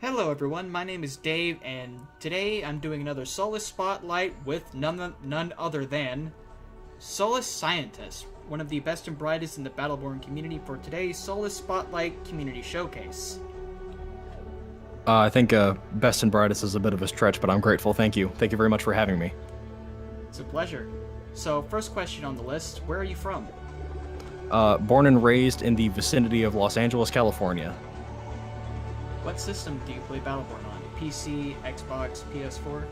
Hello everyone, my name is Dave, and today I'm doing another Solus Spotlight with none other than Solus Scientist, one of the best and brightest in the Battleborn community for today's Solus Spotlight Community Showcase. I think best and brightest is a bit of a stretch, but I'm grateful. Thank you. Thank you very much for having me. It's a pleasure. So, first question on the list, where are you from? Born and raised in the vicinity of Los Angeles, California. What system do you play Battleborn on? PC, Xbox, PS4?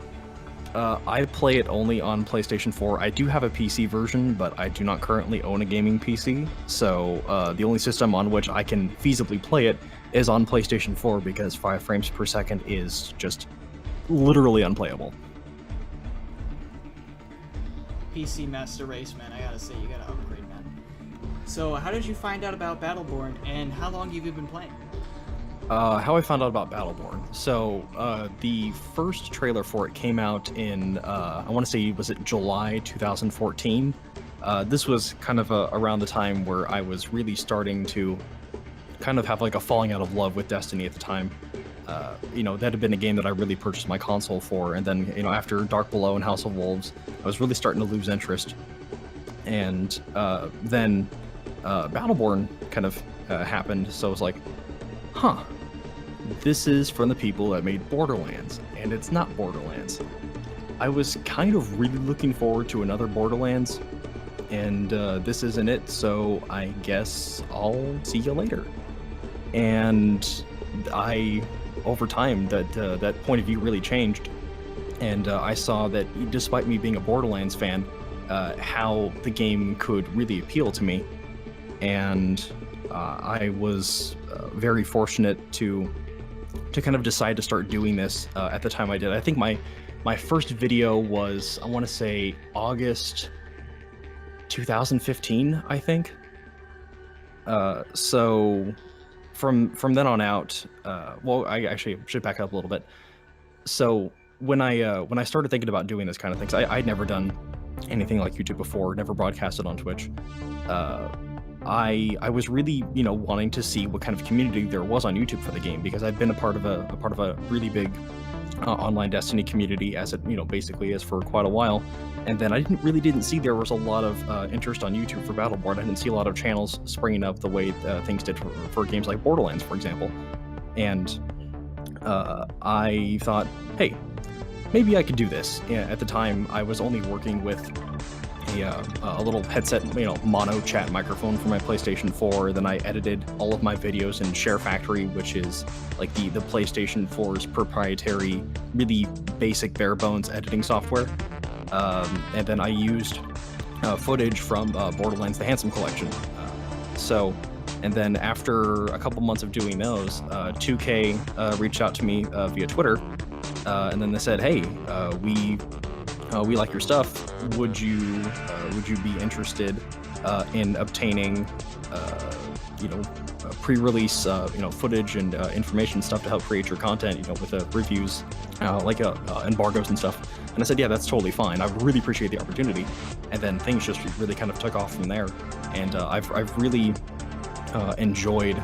I play it only on PlayStation 4. I do have a PC version, but I do not currently own a gaming PC, so the only system on which I can feasibly play it is on PlayStation 4 because 5 frames per second is just literally unplayable. PC Master Race, man, I gotta say, you gotta upgrade, man. So, how did you find out about Battleborn, and how long have you been playing? How I found out about Battleborn. So, the first trailer for it came out in, I want to say, was it July 2014? This was kind of around the time where I was really starting to kind of have like a falling out of love with Destiny at the time. That had been a game that I really purchased my console for, and then, after Dark Below and House of Wolves, I was really starting to lose interest. And then Battleborn kind of happened, so I was like, huh, this is from the people that made Borderlands, and it's not Borderlands. I was kind of really looking forward to another Borderlands, and this isn't it, so I guess I'll see you later. And over time, that point of view really changed, and I saw that despite me being a Borderlands fan, how the game could really appeal to me, and I was very fortunate to kind of decide to start doing this at the time I did. I think my first video was, I want to say, August 2015, I think. So from then on out, I actually should back up a little bit. So when I started thinking about doing this kind of things, I'd never done anything like YouTube before, never broadcasted on Twitch. I was really, wanting to see what kind of community there was on YouTube for the game, because I'd been a part of a really big online Destiny community, as it basically is, for quite a while. And then I didn't see there was a lot of interest on YouTube for Battleborn. I didn't see a lot of channels springing up the way things did for games like Borderlands, for example. And I thought, hey, maybe I could do this. At the time, I was only working with a little headset, mono chat microphone for my PlayStation 4. Then I edited all of my videos in Share Factory, which is like the PlayStation 4's proprietary, really basic, bare bones editing software. And then I used footage from Borderlands: The Handsome Collection. And then after a couple months of doing those, 2K reached out to me via Twitter, and then they said, "Hey, we like your stuff. Would you be interested in obtaining pre-release footage and information stuff to help create your content, with reviews, embargoes and stuff?" And I said, yeah, that's totally fine. I really appreciate the opportunity. And then things just really kind of took off from there. And I've really enjoyed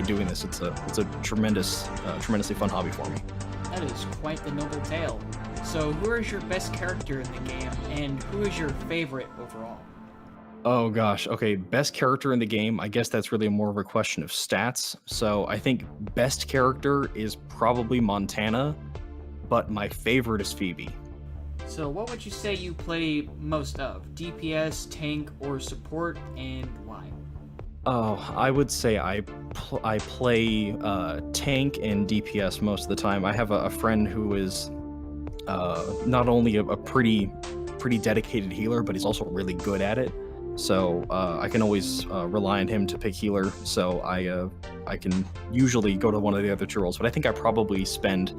doing this. It's a tremendously fun hobby for me. That is quite the noble tale. So, who is your best character in the game, and who is your favorite overall? Oh gosh, okay, best character in the game, I guess that's really more of a question of stats. So I think best character is probably Montana, but my favorite is Phoebe. So what would you say you play most of? DPS, tank, or support, and why? Oh, I would say I play tank and DPS most of the time. I have a friend who is not only a pretty dedicated healer, but he's also really good at it. So I can always rely on him to pick healer. So I can usually go to one of the other two roles. But I think I probably spend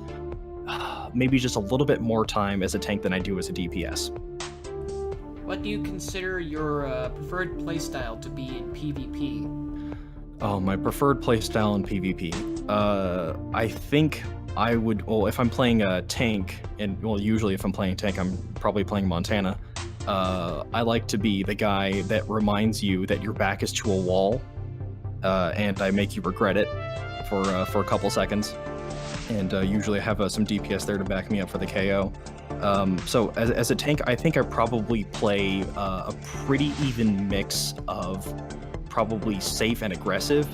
maybe just a little bit more time as a tank than I do as a DPS. What do you consider your preferred playstyle to be in PvP? Oh, my preferred playstyle in PvP. I think I would, well, if I'm playing a tank, and well, usually if I'm playing tank, I'm probably playing Montana. I like to be the guy that reminds you that your back is to a wall, and I make you regret it for a couple seconds. and usually have some DPS there to back me up for the KO. So as a tank, I think I probably play a pretty even mix of probably safe and aggressive,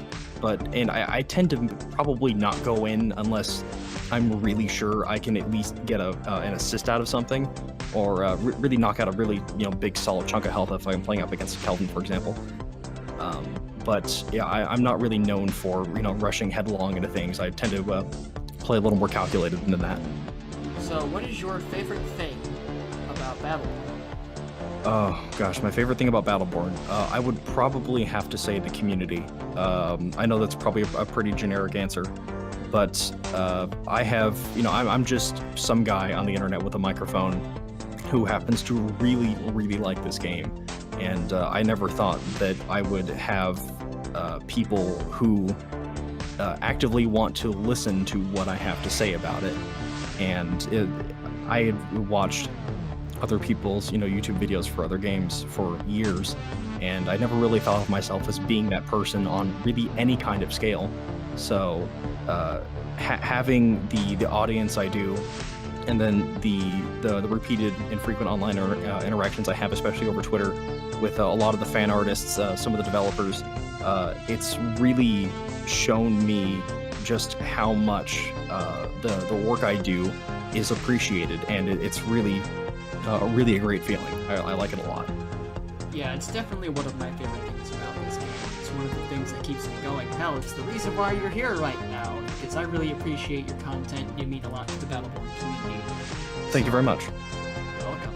and I tend to probably not go in unless I'm really sure I can at least get an assist out of something, or really knock out a really big solid chunk of health if I'm playing up against Kelvin, for example. But yeah, I'm not really known for rushing headlong into things. I tend to play a little more calculated than that. So, what is your favorite thing about Battleborn? Oh gosh, my favorite thing about Battleborn, I would probably have to say the community. I know that's probably a pretty generic answer, but I have, I'm just some guy on the internet with a microphone who happens to really, really like this game, and I never thought that I would have people who actively want to listen to what I have to say about it. And I had watched other people's YouTube videos for other games for years, and I never really thought of myself as being that person on really any kind of scale. So having the audience I do, and then the repeated and frequent online interactions I have, especially over Twitter with a lot of the fan artists, some of the developers, it's really shown me just how much the work I do is appreciated, and it's really a great feeling. I like it a lot. Yeah, it's definitely one of my favorite things about this game. It's one of the things that keeps me going. Hell, it's the reason why you're here right now, because I really appreciate your content. You mean a lot to the Battleborn community. Thank you very much. You're welcome.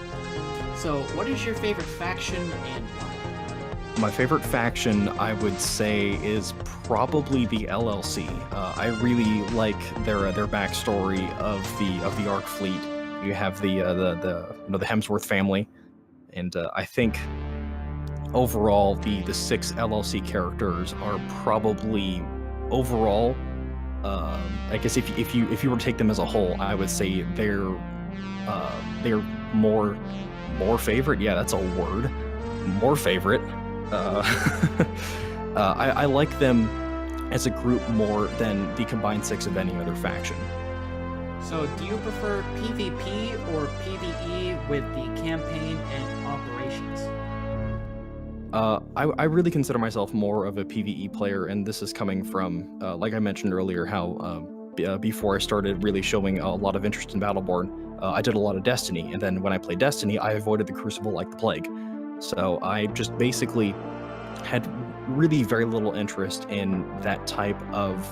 So, what is your favorite faction and why? My favorite faction, I would say, is probably the LLC. I really like their backstory of the Ark fleet. You have the Hemsworth family, and I think overall the 6 LLC characters are probably overall. I guess if you were to take them as a whole, I would say they're more favorite. Yeah, that's a word. More favorite. I like them as a group more than the combined 6 of any other faction. So, do you prefer PvP or PvE with the campaign and operations? I really consider myself more of a PvE player, and this is coming from, like I mentioned earlier, how before I started really showing a lot of interest in Battleborn, I did a lot of Destiny, and then when I played Destiny, I avoided the Crucible like the plague. So I just basically had really very little interest in that type of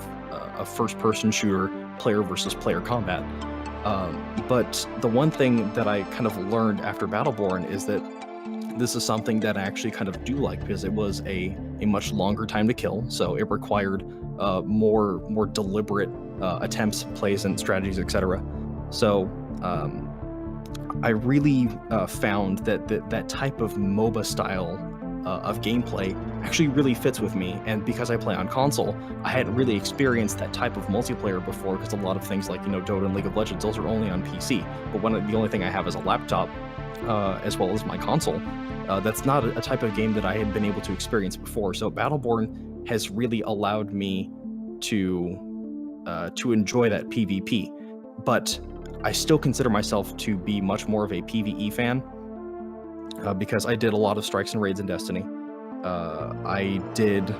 a first-person shooter, player versus player combat. But the one thing that I kind of learned after Battleborn is that this is something that I actually kind of do like, because it was a much longer time to kill, so it required more deliberate attempts, plays, and strategies, etc. So I really found that type of MOBA style of gameplay actually really fits with me, and because I play on console, I hadn't really experienced that type of multiplayer before, because a lot of things like Dota and League of Legends, those are only on PC, but the only thing I have is a laptop, as well as my console. That's not a type of game that I had been able to experience before, so Battleborn has really allowed me to enjoy that PvP, but I still consider myself to be much more of a PvE fan, because I did a lot of strikes and raids in Destiny. I did,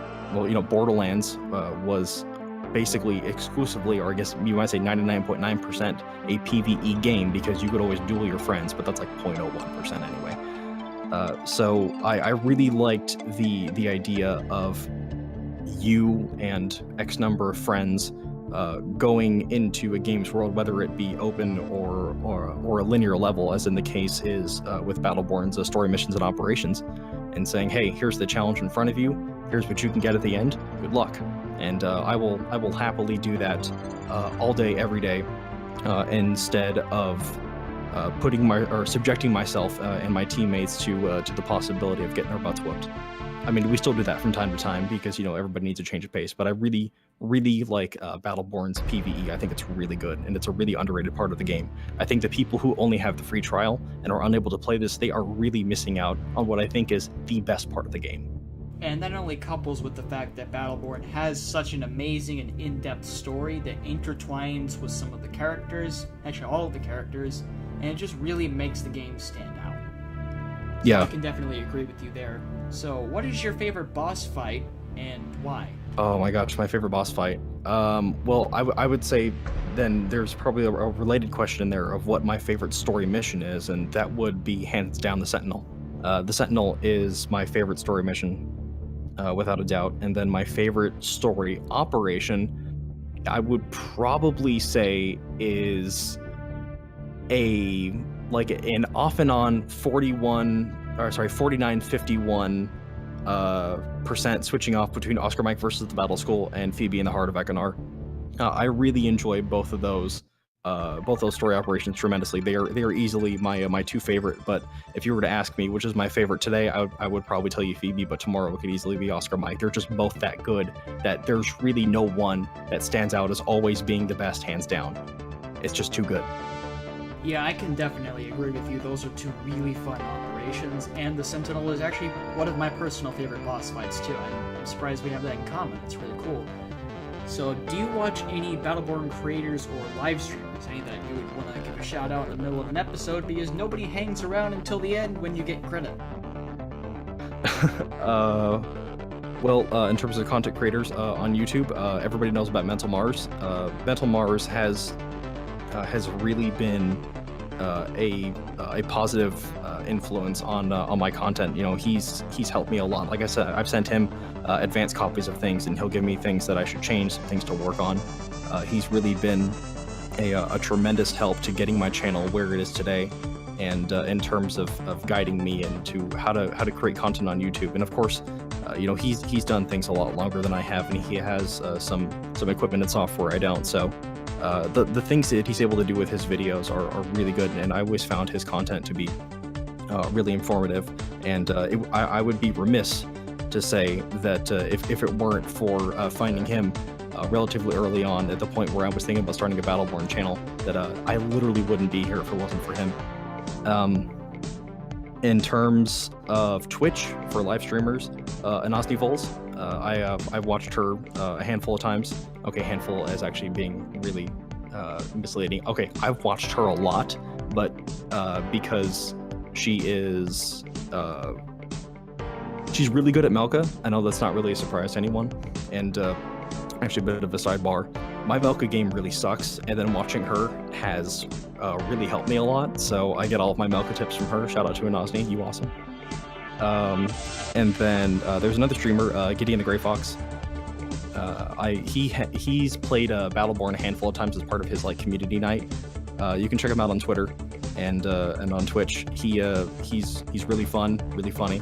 Borderlands was basically exclusively, or I guess you might say 99.9% a PvE game, because you could always duel your friends, but that's like 0.01% anyway. So I really liked the idea of you and X number of friends going into a game's world, whether it be open or a linear level, as in the case is with Battleborn's story missions and operations, and saying, hey, here's the challenge in front of you, here's what you can get at the end, good luck. And I will happily do that all day, every day, instead of subjecting myself and my teammates to the possibility of getting our butts whooped. I mean, we still do that from time to time, because everybody needs a change of pace, but I really like Battleborn's PvE. I think it's really good, and it's a really underrated part of the game. I think the people who only have the free trial and are unable to play this, they are really missing out on what I think is the best part of the game. And that only couples with the fact that Battleborn has such an amazing and in-depth story that intertwines with some of the characters, actually all of the characters, and it just really makes the game stand out. So Yeah. I can definitely agree with you there. So what is your favorite boss fight and why? Oh my gosh, my favorite boss fight. Well, I would say then there's probably a related question in there of what my favorite story mission is, and that would be hands down the Sentinel. The Sentinel is my favorite story mission, without a doubt. And then my favorite story operation, I would probably say, is an off and on 49-51 percent switching off between Oscar Mike versus the Battle School and Phoebe in the Heart of Ekinar. I really enjoy both those story operations tremendously. They are easily my two favorite. But if you were to ask me which is my favorite today, I would probably tell you Phoebe. But tomorrow it could easily be Oscar Mike. They're just both that good that there's really no one that stands out as always being the best, hands down. It's just too good. Yeah, I can definitely agree with you. Those are two really fun operations, and the Sentinel is actually one of my personal favorite boss fights too. I'm surprised we have that in common. It's really cool. So, do you watch any Battleborn creators or live streamers? Any that you would want to give a shout out in the middle of an episode, because nobody hangs around until the end when you get credit. Well, in terms of content creators on YouTube, everybody knows about Mentalmars. Mentalmars has really been a positive influence on my content. You know, he's helped me a lot. Like I said, I've sent him advanced copies of things, and he'll give me things that I should change, some things to work on. He's really been a tremendous help to getting my channel where it is today, and in terms of guiding me into how to create content on YouTube. And of course, you know, he's done things a lot longer than I have, and he has some equipment and software I don't. So the things that he's able to do with his videos are really good, and I always found his content to be really informative. And I would be remiss to say that if it weren't for finding him relatively early on, at the point where I was thinking about starting a Battleborn channel, that I literally wouldn't be here if it wasn't for him. In terms of Twitch for live streamers, Anasti Vols, I've watched her a handful of times. Okay, handful as actually being really misleading. Okay, I've watched her a lot, but because she is she's really good at Melka. I know that's not really a surprise to anyone. And actually, a bit of a sidebar, my Melka game really sucks, and then watching her has really helped me a lot. So I get all of my Melka tips from her. Shout out to Anasni, you awesome. And then there's another streamer, Gideon the Grey Fox. He's played Battleborn a handful of times as part of his community night. You can check him out on Twitter and on Twitch. He's really fun, really funny.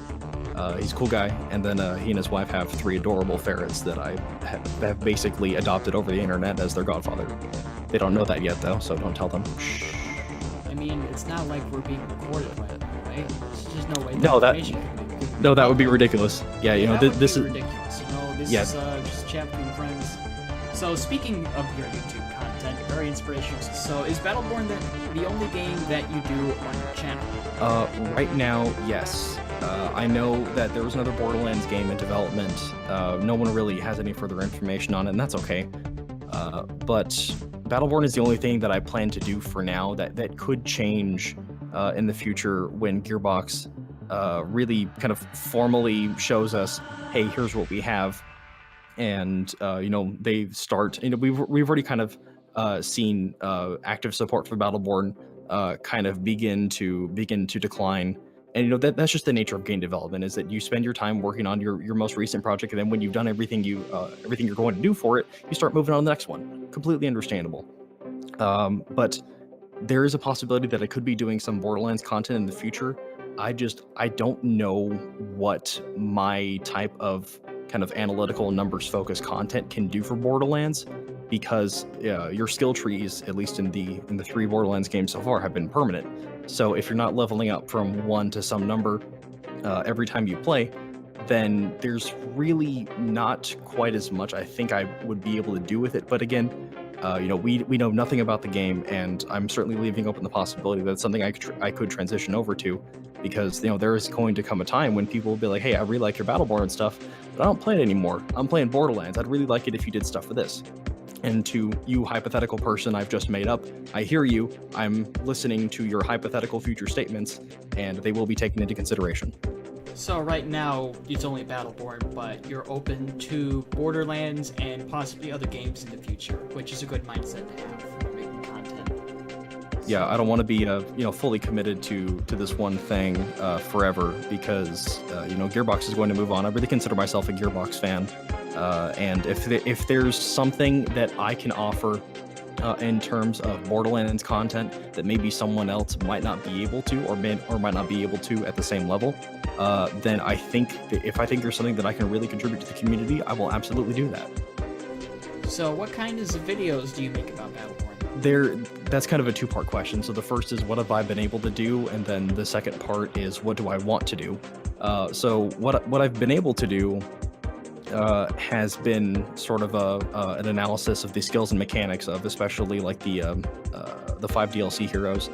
He's a cool guy. And then he and his wife have 3 adorable ferrets that I have basically adopted over the internet as their godfather. They don't know that yet though, so don't tell them. Shh. I mean, it's not like we're being recorded by it, right? There's just no way. No, that would be ridiculous. Yeah, you know, this is ridiculous. You know, this yeah. is just a chat between friends. So, speaking of your YouTube content, very inspirational. So, is Battleborn the only game that you do on your channel? Right now, yes. I know that there was another Borderlands game in development. No one really has any further information on it, and that's okay. But Battleborn is the only thing that I plan to do for now. That could change in the future when Gearbox really kind of formally shows us, hey, here's what we have. And you know, they start. You know, we've already kind of seen active support for Battleborn kind of begin to decline. And you know, that's just the nature of game development, is that you spend your time working on your most recent project, and then when you've done everything you're going to do for it, you start moving on to the next one. Completely understandable. But there is a possibility that I could be doing some Borderlands content in the future. I don't know what my type of kind of analytical numbers focused content can do for Borderlands, because your skill trees, at least in the 3 Borderlands games so far, have been permanent. So if you're not leveling up from 1 to some number every time you play, then there's really not quite as much I think I would be able to do with it. But again, We know nothing about the game, and I'm certainly leaving open the possibility that it's something I could transition over to, because there is going to come a time when people will be like, hey, I really like your Battleborn and stuff, but I don't play it anymore. I'm playing Borderlands. I'd really like it if you did stuff for this. And to you, hypothetical person I've just made up, I hear you. I'm listening to your hypothetical future statements, and they will be taken into consideration. So right now, it's only Battleborn, but you're open to Borderlands and possibly other games in the future, which is a good mindset to have for making content. Yeah, I don't want to be fully committed to this one thing forever, because Gearbox is going to move on. I really consider myself a Gearbox fan, and if there's something that I can offer in terms of Borderlands content that maybe someone else might not be able to, or might not be able to at the same level, then I think that if I think there's something that I can really contribute to the community, I will absolutely do that. So what kinds of videos do you make about Battleborn? That's kind of a two-part question. So the first is, what have I been able to do? And then the second part is, what do I want to do? So what I've been able to do has been sort of an analysis of the skills and mechanics of, especially like the 5 DLC heroes.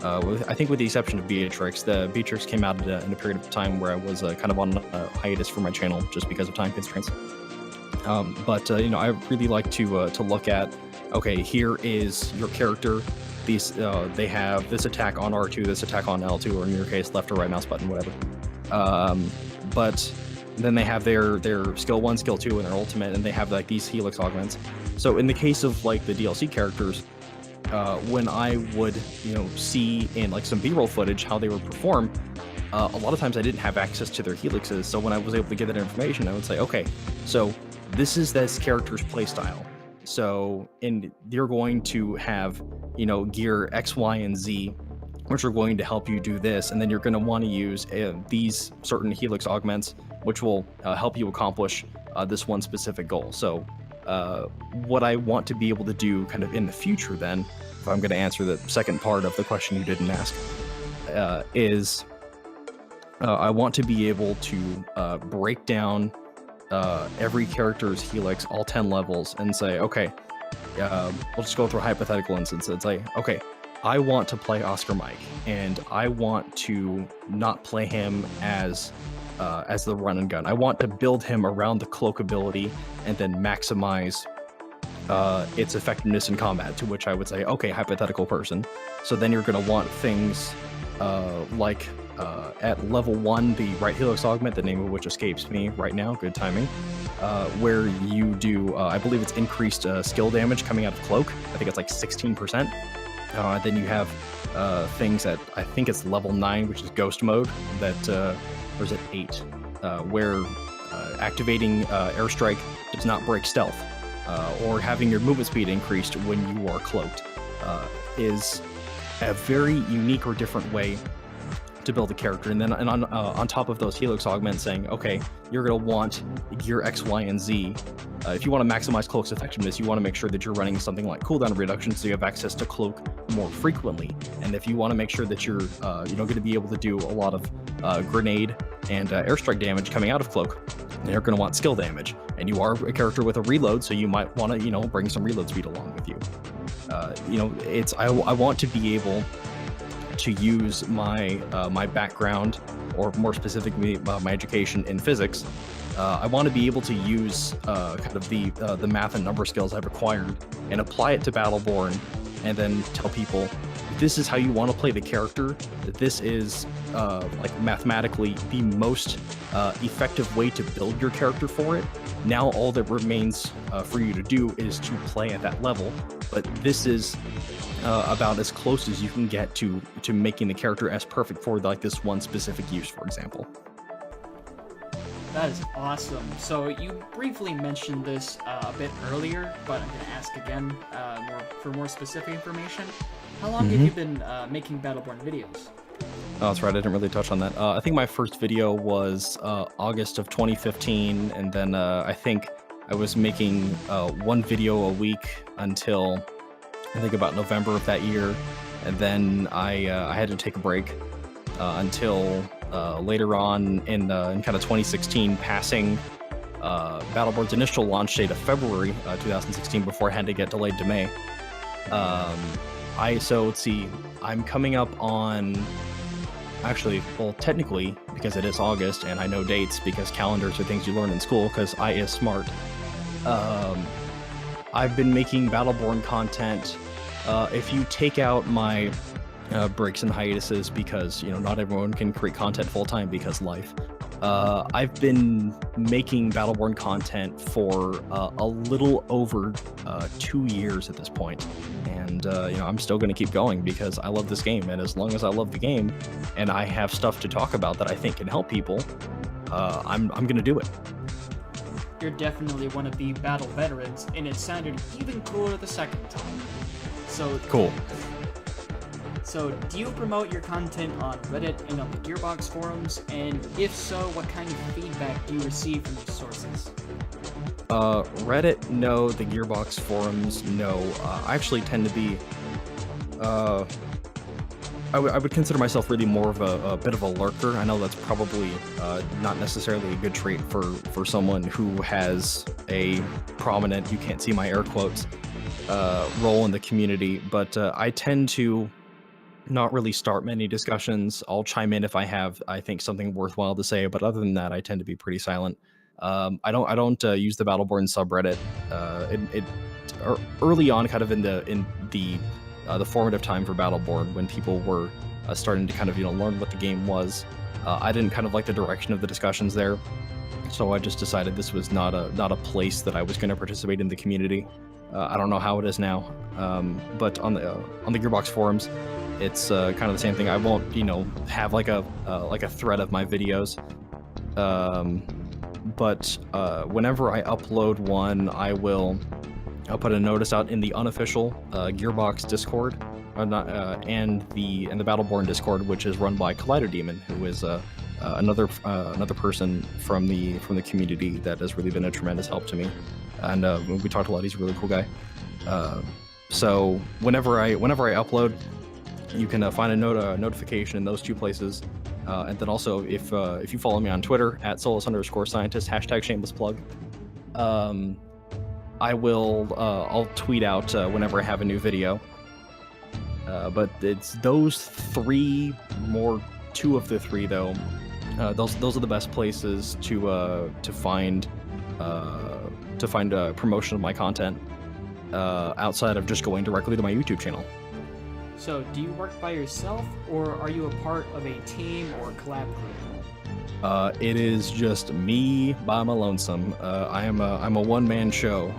I think with the exception of Beatrix. The Beatrix came out in a period of time where I was kind of on a hiatus for my channel just because of time constraints. But I really like to look at, okay, here is your character. These they have this attack on R2, this attack on L2, or in your case, left or right mouse button, whatever. But then they have their skill 1, skill 2, and their ultimate, and they have like these helix augments. So in the case of like the DLC characters, when I would see in like some B-roll footage how they would perform, a lot of times I didn't have access to their helixes. So when I was able to get that information, I would say, okay, so this is this character's playstyle. So you're going to have gear X, Y, and Z, which are going to help you do this, and then you're going to want to use these certain helix augments, which will help you accomplish this one specific goal. So what I want to be able to do kind of in the future then, if I'm going to answer the second part of the question you didn't ask, is I want to be able to break down every character's helix, all 10 levels, and say, okay, we'll just go through a hypothetical instance and say, okay, I want to play Oscar Mike, and I want to not play him as the run and gun. I want to build him around the cloak ability and then maximize its effectiveness in combat, to which I would say, okay, hypothetical person. So then you're going to want things like at level 1, the right helix augment, the name of which escapes me right now, good timing, where you do, I believe it's increased skill damage coming out of cloak. I think it's like 16%. Then you have things at, I think it's level 9, which is ghost mode, that, or is it 8, where activating airstrike does not break stealth, or having your movement speed increased when you are cloaked, is a very unique or different way to build a character. And then on top of those helix augments, saying, okay, you're going to want gear X, Y, and Z. If you want to maximize cloak's effectiveness, you want to make sure that you're running something like cooldown reduction, so you have access to cloak more frequently. And if you want to make sure that you're going to be able to do a lot of grenade and airstrike damage coming out of cloak, then you're going to want skill damage. And you are a character with a reload, so you might want to bring some reload speed along with you. I want to be able to use my my background, or more specifically my education in physics. I want to be able to use kind of the math and number skills I've acquired and apply it to Battleborn, and then tell people, this is how you want to play the character. This is like mathematically the most effective way to build your character for it. Now all that remains for you to do is to play at that level, but this is about as close as you can get to making the character as perfect for like this one specific use, for example. That is awesome. So you briefly mentioned this a bit earlier, but I'm going to ask again for more specific information. How long have you been making Battleborn videos? Oh, that's right. I didn't really touch on that. I think my first video was August of 2015, and then I think I was making one video a week until I think about November of that year, and then I had to take a break until later on in kind of 2016, passing Battleborn's initial launch date of February 2016 before it had to get delayed to May. So let's see, I'm coming up on, actually, well, technically, because it is August, and I know dates because calendars are things you learn in school, because I is smart. I've been making Battleborn content. If you take out my breaks and hiatuses, because, you know, not everyone can create content full-time because life, I've been making Battleborn content for a little over 2 years at this point. And, you know, I'm still going to keep going because I love this game. And as long as I love the game and I have stuff to talk about that I think can help people, I'm going to do it. You're definitely one of the battle veterans, and it sounded even cooler the second time. So cool. So, do you promote your content on Reddit and on the Gearbox forums? And if so, what kind of feedback do you receive from these sources? Reddit, no. The Gearbox forums, no. I actually tend to be... I would consider myself really more of a bit of a lurker. I know that's probably not necessarily a good trait for someone who has a prominent, you can't see my air quotes, role in the community, but I tend to not really start many discussions. I'll chime in if I think something worthwhile to say, but other than that, I tend to be pretty silent. I don't use the Battleborn subreddit. Early on, kind of in the formative time for Battleborn, when people were starting to kind of, you know, learn what the game was, I didn't kind of like the direction of the discussions there, so I just decided this was not a place that I was going to participate in the community. I don't know how it is now, but on the Gearbox forums, it's kind of the same thing. I won't, you know, have like a thread of my videos, but whenever I upload one, I'll put a notice out in the unofficial Gearbox Discord, and the Battleborn Discord, which is run by Demon, who is another person from the community that has really been a tremendous help to me. And we talked a lot. He's a really cool guy. So whenever I upload, you can find a notification in those two places. And then also, if you follow me on Twitter at Solus_Scientist, #shameless plug, I'll tweet out whenever I have a new video. But it's those three, two of the three though. Those are the best places to find promotion of my content outside of just going directly to my YouTube channel. So, do you work by yourself, or are you a part of a team or collab group? It is just me by my lonesome. I'm a one-man show.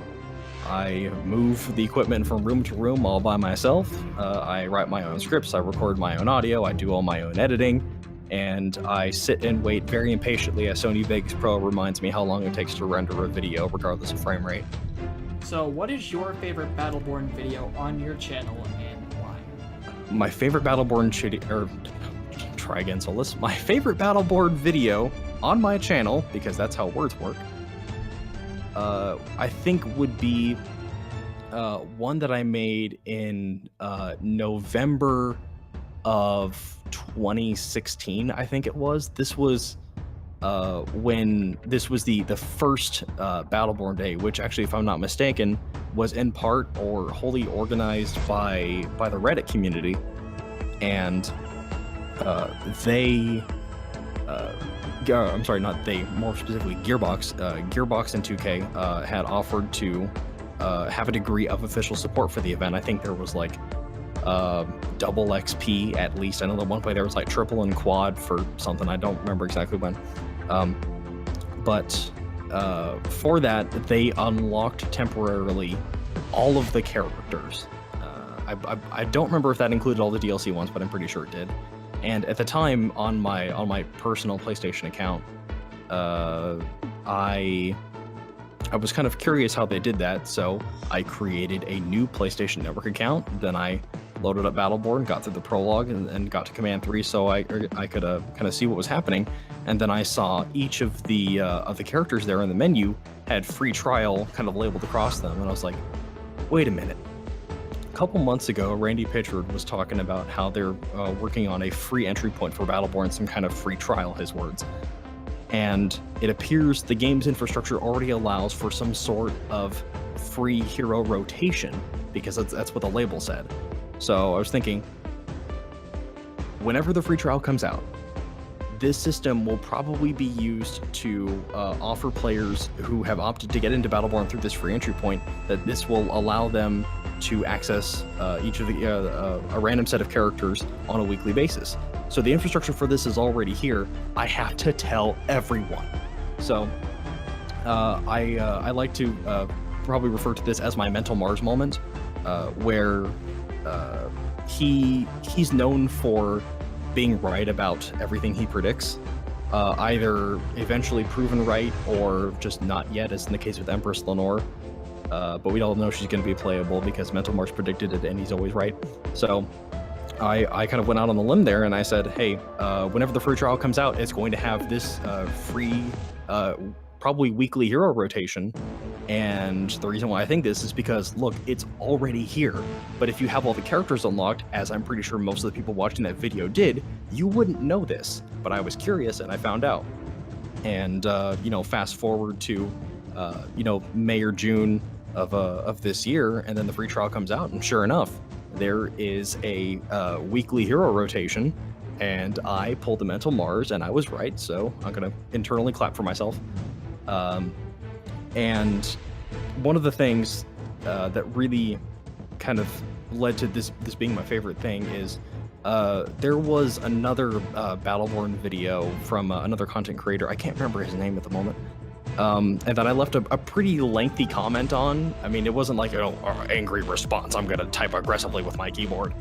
I move the equipment from room to room all by myself. I write my own scripts, I record my own audio, I do all my own editing, and I sit and wait very impatiently as Sony Vegas Pro reminds me how long it takes to render a video, regardless of frame rate. So, what is your favorite Battleborn video on your channel, and why? My favorite Battleborn try again, Solus. My favorite Battleborn video on my channel, because that's how words work, I think would be one that I made in November of 2016, I think it was. This was when this was the first Battleborn Day, which actually, if I'm not mistaken, was in part or wholly organized by the Reddit community, and I'm sorry, not they, more specifically Gearbox and 2K had offered to have a degree of official support for the event. I think there was like double XP at least. I know that one play there was like triple and quad for something. I don't remember exactly when. But for that, they unlocked temporarily all of the characters. I don't remember if that included all the DLC ones, but I'm pretty sure it did. And at the time, on my personal PlayStation account, I was kind of curious how they did that, so I created a new PlayStation Network account. Then I loaded up Battleborn, got through the prologue, and got to Command 3, so I could kind of see what was happening. And then I saw each of the characters there in the menu had free trial kind of labeled across them, and I was like, wait a minute. A couple months ago, Randy Pitchford was talking about how they're working on a free entry point for Battleborn, some kind of free trial, his words. And it appears the game's infrastructure already allows for some sort of free hero rotation, because that's what the label said. So I was thinking, whenever the free trial comes out, this system will probably be used to offer players who have opted to get into Battleborn through this free entry point, that this will allow them to access each of a random set of characters on a weekly basis. So the infrastructure for this is already here. I have to tell everyone. So I like to probably refer to this as my Mentalmars moment, where he's known for being right about everything he predicts, either eventually proven right or just not yet, as in the case with Empress Lenore. But we all know she's going to be playable because Mentalmars predicted it, and he's always right. So I kind of went out on the limb there, and I said, hey, whenever the free trial comes out, it's going to have this free, probably weekly hero rotation. And the reason why I think this is because, look, it's already here. But if you have all the characters unlocked, as I'm pretty sure most of the people watching that video did, you wouldn't know this. But I was curious, and I found out. And, fast forward to, May or June of this year, and then the free trial comes out, and sure enough, there is a weekly hero rotation, and I pulled the Mentalmars, and I was right, so I'm going to internally clap for myself. And one of the things that really kind of led to this being my favorite thing is there was another Battleborn video from another content creator. I can't remember his name at the moment. And that I left a pretty lengthy comment on. I mean, it wasn't like an angry response. I'm going to type aggressively with my keyboard.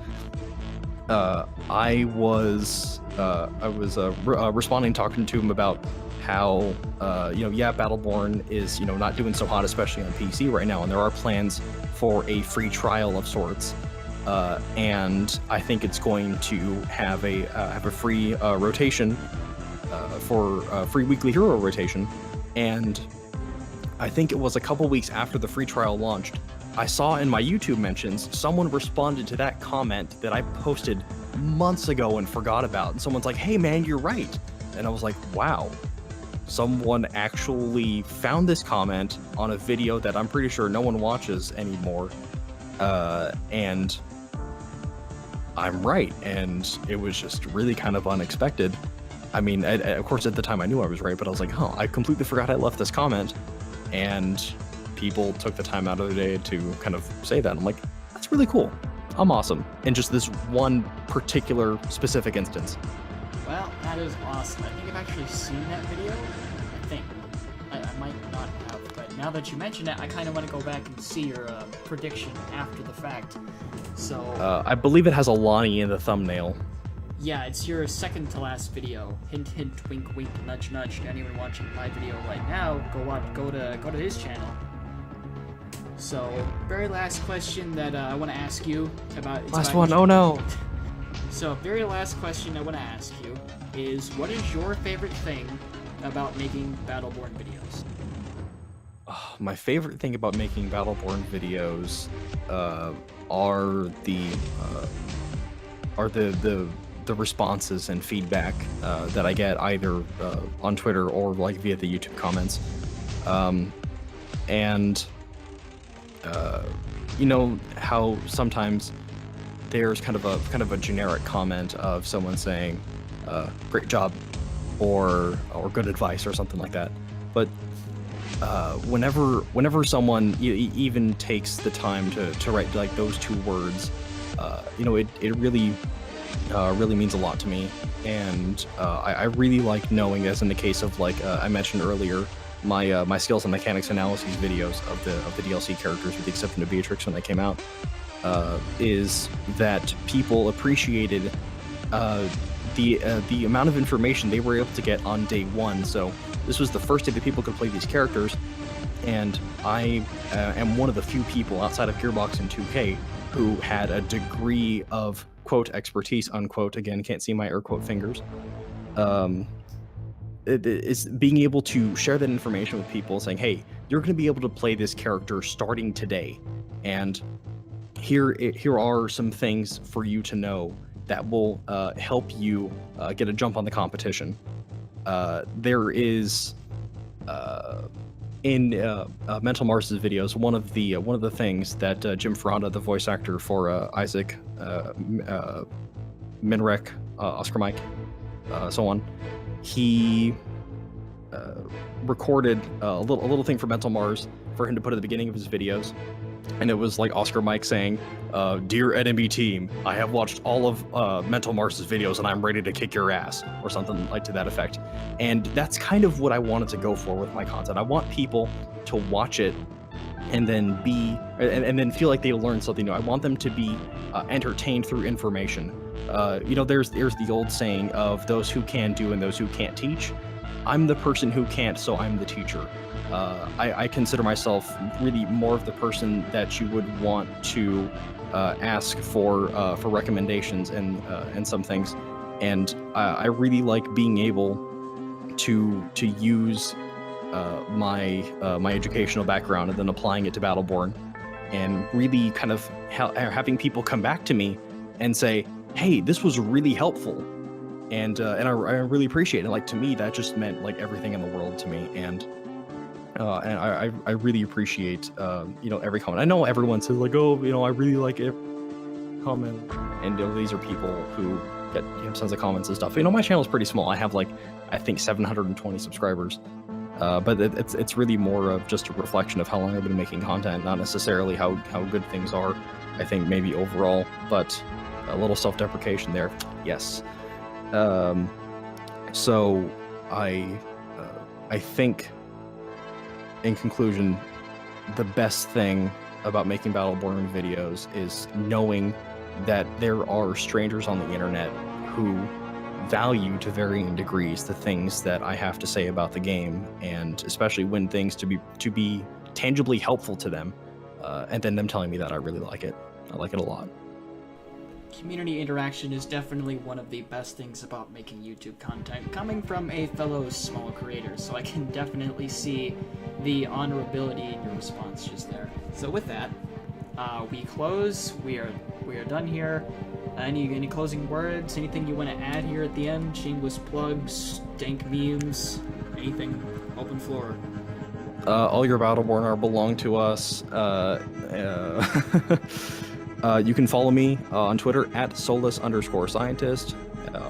I was responding, talking to him about how, Battleborn is, not doing so hot, especially on PC right now. And there are plans for a free trial of sorts. And I think it's going to have a free rotation for free weekly hero rotation. And I think it was a couple weeks after the free trial launched, I saw in my YouTube mentions, someone responded to that comment that I posted months ago and forgot about. And someone's like, hey man, you're right. And I was like, wow, someone actually found this comment on a video that I'm pretty sure no one watches anymore. And I'm right. And it was just really kind of unexpected. I mean, of course, at the time I knew I was right, but I was like, I completely forgot I left this comment. And people took the time out of their day to kind of say that. I'm like, that's really cool. I'm awesome. In just this one particular specific instance. Well, that is awesome. I think I've actually seen that video. I think. I might not have, but now that you mention it, I kind of want to go back and see your prediction after the fact. So. I believe it has a Lonnie in the thumbnail. Yeah, it's your second to last video. Hint, hint, wink, wink, nudge, nudge. To anyone watching my video right now, go to his channel. So, very last question that I want to ask you about. Last one. Oh no. So, very last question I want to ask you is, what is your favorite thing about making Battleborn videos? My favorite thing about making Battleborn videos are the responses and feedback that I get either on Twitter or like via the YouTube comments, and how sometimes there's kind of a generic comment of someone saying great job or good advice or something like that, but whenever someone even takes the time to write like those two words, it really means a lot to me. And I really like knowing, as in the case of like I mentioned earlier, my skills and mechanics analyses videos of the DLC characters, with the exception of Beatrix when they came out, is that people appreciated the amount of information they were able to get on day one. So this was the first day that people could play these characters, and I am one of the few people outside of Gearbox and 2K who had a degree of quote expertise unquote, again can't see my air quote fingers, is being able to share that information with people, saying, hey, you're going to be able to play this character starting today, and here are some things for you to know that will help you get a jump on the competition. there is in Mentalmars' videos, one of the things that Jim Ferranda, the voice actor for Isaac, Minrek, Oscar Mike, so on, he recorded a little thing for Mentalmars for him to put at the beginning of his videos, and it was like Oscar Mike saying, "Dear enemy team, I have watched all of Mentalmars' videos and I'm ready to kick your ass," or something like to that effect. And that's kind of what I wanted to go for with my content. I want people to watch it and then and then feel like they learned something new. I want them to be entertained through information. There's the old saying of those who can do and those who can't teach. I'm the person who can't, so I'm the teacher. I consider myself really more of the person that you would want to ask for recommendations and some things, and I really like being able to use my educational background and then applying it to Battleborn, and really kind of having people come back to me and say, "Hey, this was really helpful." And I really appreciate it. Like, to me, that just meant like everything in the world to me. And I really appreciate every comment. I know everyone says like, "Oh, I really like it." Comment, and these are people who get tons of comments and stuff. My channel is pretty small. I have like, I think 720 subscribers. But it's really more of just a reflection of how long I've been making content, not necessarily how good things are. I think maybe overall, but a little self-deprecation there. Yes. So I think, in conclusion, the best thing about making Battleborn videos is knowing that there are strangers on the internet who value to varying degrees the things that I have to say about the game, and especially when things to be tangibly helpful to them, and then them telling me that I really like it. I like it a lot. Community interaction is definitely one of the best things about making YouTube content, coming from a fellow small creator, so I can definitely see the honorability in your response just there. So with that, we close. We are done here. Any closing words? Anything you want to add here at the end? Shameless plugs, dank memes, anything? Open floor. All your Battleborn are belong to us. You can follow me on Twitter at Solus_Scientist,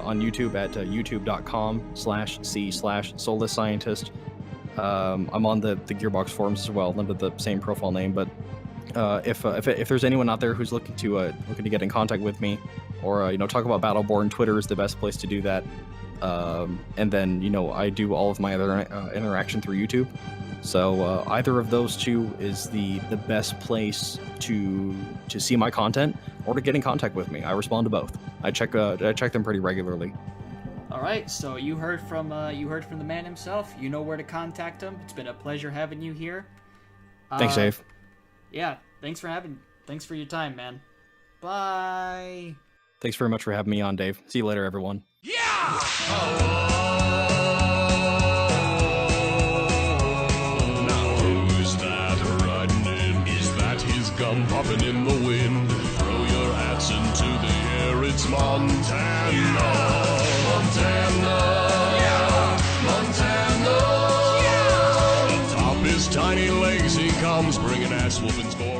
on YouTube at youtube.com/c/Solus Scientist. I'm on the Gearbox forums as well, under the same profile name. But if there's anyone out there who's looking to get in contact with me, or talk about Battleborn, Twitter is the best place to do that. And then I do all of my other interaction through YouTube. So either of those two is the best place to see my content or to get in contact with me. I respond to both. I check them pretty regularly. All right, so you heard from the man himself. You know where to contact him. It's been a pleasure having you here. Thanks, Dave. Yeah, thanks for your time, man. Bye. Thanks very much for having me on, Dave. See you later, everyone. Yeah! Gum popping in the wind. Throw your hats into the air. It's Montana. Montana. Yeah. Montana. Yeah. Atop his tiny legs he comes, bringing ass whoopings for